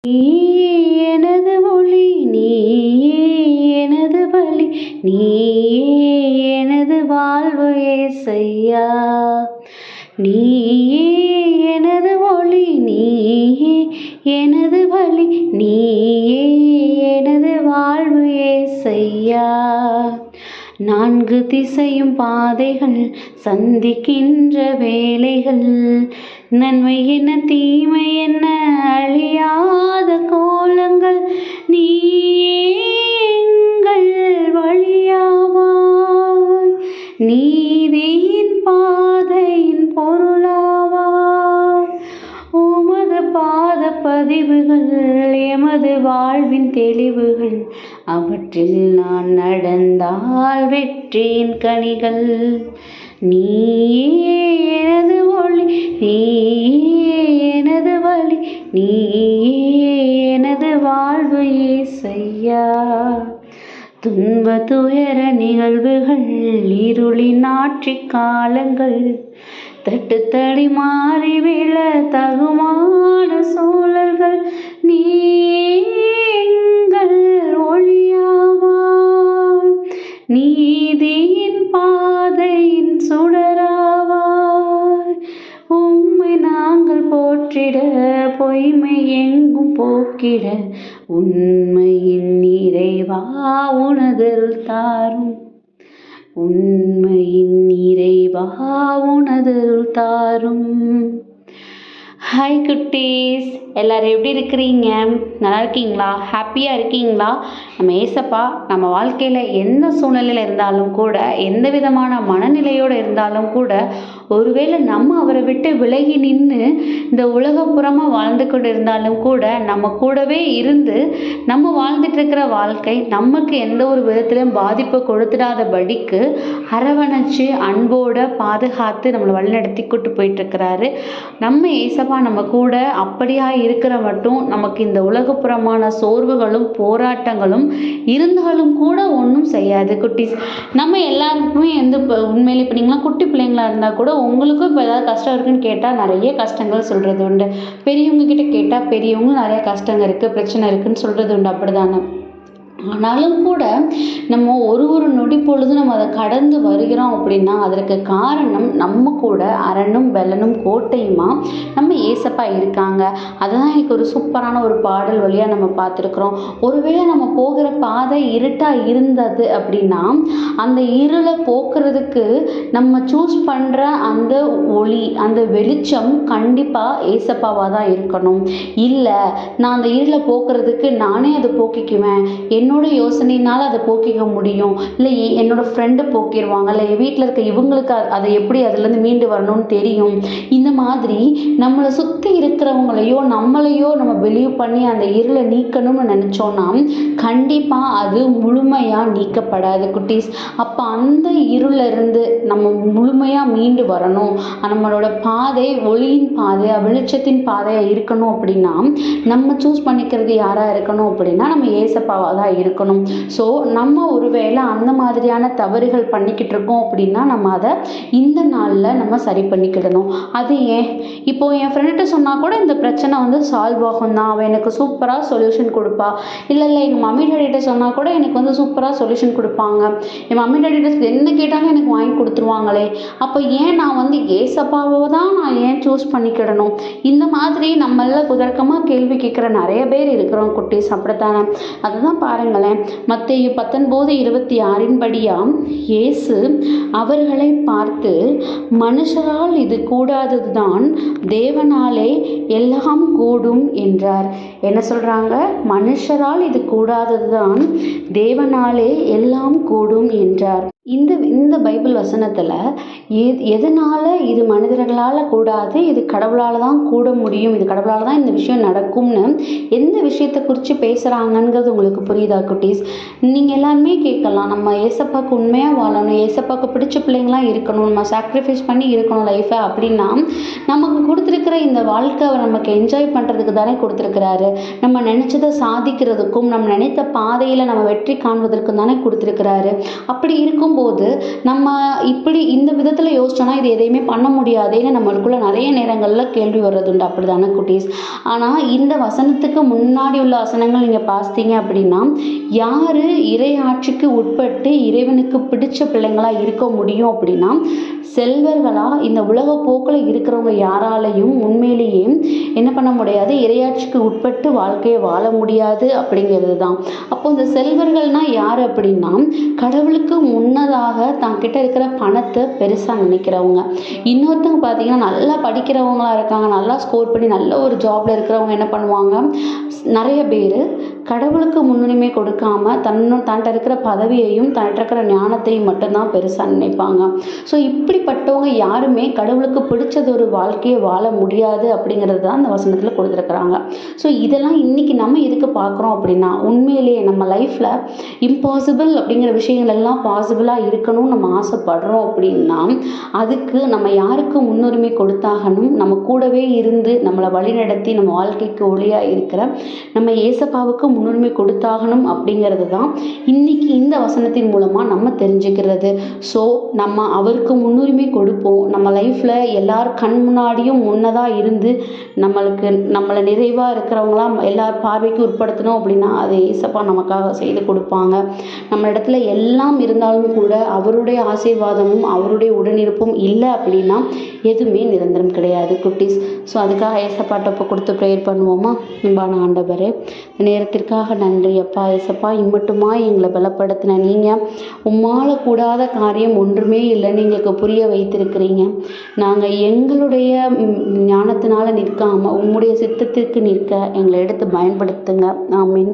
நீயே எனது ஒளி, நீயே எனது வழி, நீயே எனது வாழ்வு ஏசையா. நீயே எனது ஒளி, நீயே எனது வழி, நீயே எனது வாழ்வு ஏசையா. நான்கு திசையும் பாதைகள் சந்திக்கின்ற வேளைகள், நன்மை என்ன தீமை என்ன அழியாத கோலங்கள், நீயே எங்கள் வழியாவாய், நீதியின் பாதையின் பொருளாவாய். உமது பாத பதிவுகள் எமது வாழ்வின் தெளிவுகள், அவற்றில் நான் நடந்தால் வெற்றியின் கனிகள். நீயே எனது ஒளி, நீயே எனது வழி, நீயே எனது வாழ்வு ஏசையா. துன்ப துயர நிகழ்வுகள், இருளின் ஆட்சிக் காலங்கள், தட்டுத்தடி மாறி விழ தகுமான சூழல்கள், நீயே எங்கள் ஒளியாவாய், நீதியின் பாதையின் சுடராவாய். உம்மை நாங்கள் போற்றிட பொய்மை எங்கும் போக்கிட, உண்மையின் நிறைவா உனதருள் தாரும், உண்மையின் நிறைவா உனதருள் தாரும். ஹாய் குட்டீஸ், எல்லோரும் எப்படி இருக்கிறீங்க? நல்லா இருக்கீங்களா? ஹாப்பியாக இருக்கீங்களா? நம்ம ஏசப்பா நம்ம வாழ்க்கையில் எந்த சூழ்நிலையில் இருந்தாலும் கூட, எந்த விதமான மனநிலையோடு இருந்தாலும் கூட, ஒருவேளை நம்ம அவரை விட்டு விலகி நின்று இந்த உலகப்புறமாக வாழ்ந்து கொண்டு இருந்தாலும் கூட, நம்ம கூடவே இருந்து நம்ம வாழ்ந்துட்டு இருக்கிற வாழ்க்கை நமக்கு எந்த ஒரு விதத்திலும் பாதிப்பை கொடுத்துடாதபடிக்கு அரவணைச்சு அன்போடு பாதுகாத்து நம்மளை வழிநடத்தி கூட்டு போயிட்டுருக்கிறாரு. நம்ம ஏசப்பா நம்ம கூட அப்படியா இருக்கிற மட்டும் நமக்கு இந்த உலகப்புறமான சோர்வுகளும் போராட்டங்களும் இருந்தாலும் கூட ஒன்றும் செய்யாது குட்டீஸ். நம்ம எல்லாருக்குமே உண்மையிலே இப்போ நீங்களாம் குட்டி பிள்ளைங்களா இருந்தால் கூட உங்களுக்கும் இப்போ ஏதாவது கஷ்டம் இருக்குன்னு கேட்டால் நிறைய கஷ்டங்கள் சொல்கிறது உண்டு. பெரியவங்க கிட்ட கேட்டால் பெரியவங்களும் நிறைய கஷ்டங்கள் இருக்குது, பிரச்சனை இருக்குதுன்னு சொல்கிறது உண்டு. அப்படிதானே? ஆனாலும் கூட நம்ம ஒரு நொடி பொழுது நம்ம அதை கடந்து வருகிறோம் அப்படின்னா அதற்கு காரணம் நம்ம கூட அரணும் வெள்ளனும் கோட்டையுமா நம்ம ஏசப்பா இருக்காங்க. அதுதான் எனக்கு ஒரு சூப்பரான ஒரு பாடல் வழியாக நம்ம பார்த்துருக்குறோம். ஒருவேளை நம்ம போகிற பாதை இருட்டாக இருந்தது அப்படின்னா அந்த இருளை போக்குறதுக்கு நம்ம சூஸ் பண்ணுற அந்த ஒளி, அந்த வெளிச்சம் கண்டிப்பாக ஏசப்பாவாக தான் இருக்கணும். இல்லை நான் அந்த இருளை போக்குறதுக்கு நானே அதை போக்கிக்குவேன், என்னோட யோசனையினால் அதை போக்கிக்க முடியும், இல்லை என்னோட ஃப்ரெண்டு போக்கிடுவாங்க, இல்லை வீட்டில் இருக்க இவங்களுக்கு அதை எப்படி அதுலேருந்து மீண்டு வரணும்னு தெரியும், இந்த மாதிரி நம்மளை சுற்றி இருக்கிறவங்களையோ நம்மளையோ நம்ம பிலீவ் பண்ணி அந்த இருளை நீக்கணும்னு நினச்சோன்னா கண்டிப்பாக அது முழுமையாக நீக்கப்படாது குட்டீஸ். அப்போ அந்த இருளிலிருந்து நம்ம முழுமையாக மீண்டு வரணும், நம்மளோட பாதை ஒளியின் பாதை வெளிச்சத்தின் பாதையாக இருக்கணும் அப்படின்னா நம்ம சூஸ் பண்ணிக்கிறது யாராக இருக்கணும் அப்படின்னா நம்ம ஏசப்பாவாக தான் இருக்கணும். ஸோ நம்ம ஒருவேளை அந்த மாதிரியான தவறுகள் பண்ணிக்கிட்டு இருக்கோம் அப்படின்னா நம்ம அதை இந்த நாளில் நம்ம சரி பண்ணிக்கிடணும். அது ஏன் இப்போ என் ஃப்ரெண்ட்கிட்ட சொன்னால் கூட இந்த பிரச்சனை சால்வ் ஆகும் தான், அவள் எனக்கு சூப்பராக சொல்யூஷன் கொடுப்பா, இல்லை எங்கள் மம்மி டாடிகிட்ட சொன்னால் கூட எனக்கு சூப்பராக சொல்யூஷன் கொடுப்பாங்க, என் மம்மி டாடிகிட்ட என்ன கேட்டாலும் எனக்கு வாங்கி கொடுத்துருவாங்களே, அப்போ ஏன் நான் ஏசப்பாவை தான் நான் ஏன் சூஸ் பண்ணிக்கிடணும்? இந்த மாதிரி நம்மள குதர்க்கமாக கேள்வி கேட்குற நிறைய பேர் இருக்கிறோம் குட்டீஸ். அப்படித்தானே? அதுதான் பாருங்களேன், மத்தேயு 19:26 படியாம் இயேசு அவர்களை பார்த்து, மனுஷரால் இது கூடாததுதான் தேவனாலே எல்லாம் கூடும் என்றார். என்ன சொல்றாங்க? மனுஷரால் இது கூடாததுதான் தேவனாலே எல்லாம் கூடும் என்றார். இந்த பைபிள் வசனத்தில் எதனால் இது மனிதர்களால் கூடாது, இது கடவுளால் தான் கூட முடியும், இது கடவுளால் தான் இந்த விஷயம் நடக்கும்னு எந்த விஷயத்தை குறித்து பேசுகிறாங்கங்கிறது உங்களுக்கு புரியுதா குட்டீஸ்? நீங்கள் எல்லாருமே கேட்கலாம், நம்ம ஏசப்பாவுக்கு உண்மையாக வாழணும், ஏசப்பாவுக்கு பிடிச்ச பிள்ளைங்களாம் இருக்கணும், நம்ம சாக்ரிஃபைஸ் பண்ணி இருக்கணும் லைஃப்பை அப்படின்னா நமக்கு கொடுத்துருக்கிற இந்த வாழ்க்கை அவர் நமக்கு என்ஜாய் பண்ணுறதுக்கு தானே கொடுத்துருக்கிறாரு. நம்ம நினச்சதை சாதிக்கிறதுக்கும் நம்ம நினைத்த பாதையில் நம்ம வெற்றி காண்பதற்கும் தானே கொடுத்துருக்கிறாரு. அப்படி இருக்கும் பார்க்கும்போது நம்ம இப்படி இந்த விதத்தில் யோசிச்சோன்னா இது எதையுமே பண்ண முடியாதேன்னு நம்மளுக்குள்ள நிறைய நேரங்களில் கேள்வி வர்றதுண்டு. அப்படி தானே குட்டீஸ்? ஆனால் இந்த வசனத்துக்கு முன்னாடி உள்ள வசனங்கள் நீங்கள் பார்த்தீங்க அப்படின்னா, யார் இறை ஆட்சிக்கு உட்பட்டு இறைவனுக்கு பிடிச்ச பிள்ளைங்களா இருக்க முடியும் அப்படின்னா, செல்வர்களா இந்த உலக போக்கில் இருக்கிறவங்க யாராலையும் உண்மையிலேயே என்ன பண்ண முடியாது, இறையாட்சிக்கு உட்பட்டு வாழ்க்கையை வாழ முடியாது அப்படிங்கிறது தான். அப்போ இந்த செல்வர்கள்னா யார் அப்படின்னா, கடவுளுக்கு முன்னதாக தான் கிட்ட இருக்கிற பணத்தை பெருசாக நினைக்கிறவங்க. இன்னொருத்தவங்க பார்த்தீங்கன்னா நல்லா படிக்கிறவங்களா இருக்காங்க, நல்லா ஸ்கோர் பண்ணி நல்ல ஒரு ஜாப்ல இருக்கிறவங்க என்ன பண்ணுவாங்க, நிறைய பேர் கடவுளுக்கு முன்னுரிமை கொடுக்காம தன்கிட்ட இருக்கிற பதவியையும் தன்கிட்ட இருக்கிற ஞானத்தையும் மட்டும்தான் பெருசாக நினைப்பாங்க. ஸோ இப்படிப்பட்டவங்க யாருமே கடவுளுக்கு பிடிச்சது ஒரு வாழ்க்கையை வாழ முடியாது அப்படிங்கிறது தான் அந்த வசனத்தில் கொடுத்துருக்குறாங்க. ஸோ இதெல்லாம் இன்னைக்கு நம்ம எதுக்கு பார்க்குறோம் அப்படின்னா, உண்மையிலேயே நம்ம லைஃப்பில் இம்பாசிபிள் அப்படிங்கிற விஷயங்கள் எல்லாம் பாசிபிளாக இருக்கணும்னு நம்ம ஆசைப்படுறோம் அப்படின்னா, அதுக்கு நம்ம யாருக்கு முன்னுரிமை கொடுத்தாகணும், நம்ம கூடவே இருந்து நம்மளை வழிநடத்தி நம்ம வாழ்க்கைக்கு ஒளியாக இருக்கிற நம்ம ஏசப்பாவுக்கு முன்னுரிமை கொடுத்தாகணும் அப்படிங்கிறது தான் இன்னைக்கு இந்த வசனத்தின் மூலமாக நம்ம தெரிஞ்சுக்கிறது. ஸோ நம்ம அவருக்கு முன்னுரிமை கொடுப்போம். நம்ம லைஃப்பில் எல்லார் கண் முன்னாடியும் முன்னதாக இருந்து நம்மளை நிறைவாக இருக்கிறவங்களாம் எல்லார் பார்வைக்கு உட்படுத்தணும் அப்படின்னா அது ஏசப்பா நமக்காக செய்து கொடுப்பாங்க. நம்ம இடத்துல எல்லாம் இருந்தாலும் கூட அவருடைய ஆசீர்வாதமும் அவருடைய உடனிருப்பும் இல்லை அப்படின்னா எதுவுமே நிரந்தரம் கிடையாது குட்டீஸ். ஸோ அதுக்காக ஏசப்பாட்ட இப்போ கொடுத்து ப்ரேயர் பண்ணுவோமா? அன்பான ஆண்டவரே, நேரத்திற்காக நன்றி அப்பா. ஏசப்பா, இம்மட்டுமா எங்களை பலப்படுத்தின நீங்கள் உம்மால கூடாத காரியம் ஒன்றுமே இல்லைன்னு எங்களுக்கு புரிய வைத்திருக்கிறீங்க. நாங்கள் எங்களுடைய ஞானத்தினால நிற்காமல் உம்முடைய சித்தத்திற்கு நிற்க எங்களை எடுத்து பயன்படுத்துங்க. ஆமீன்.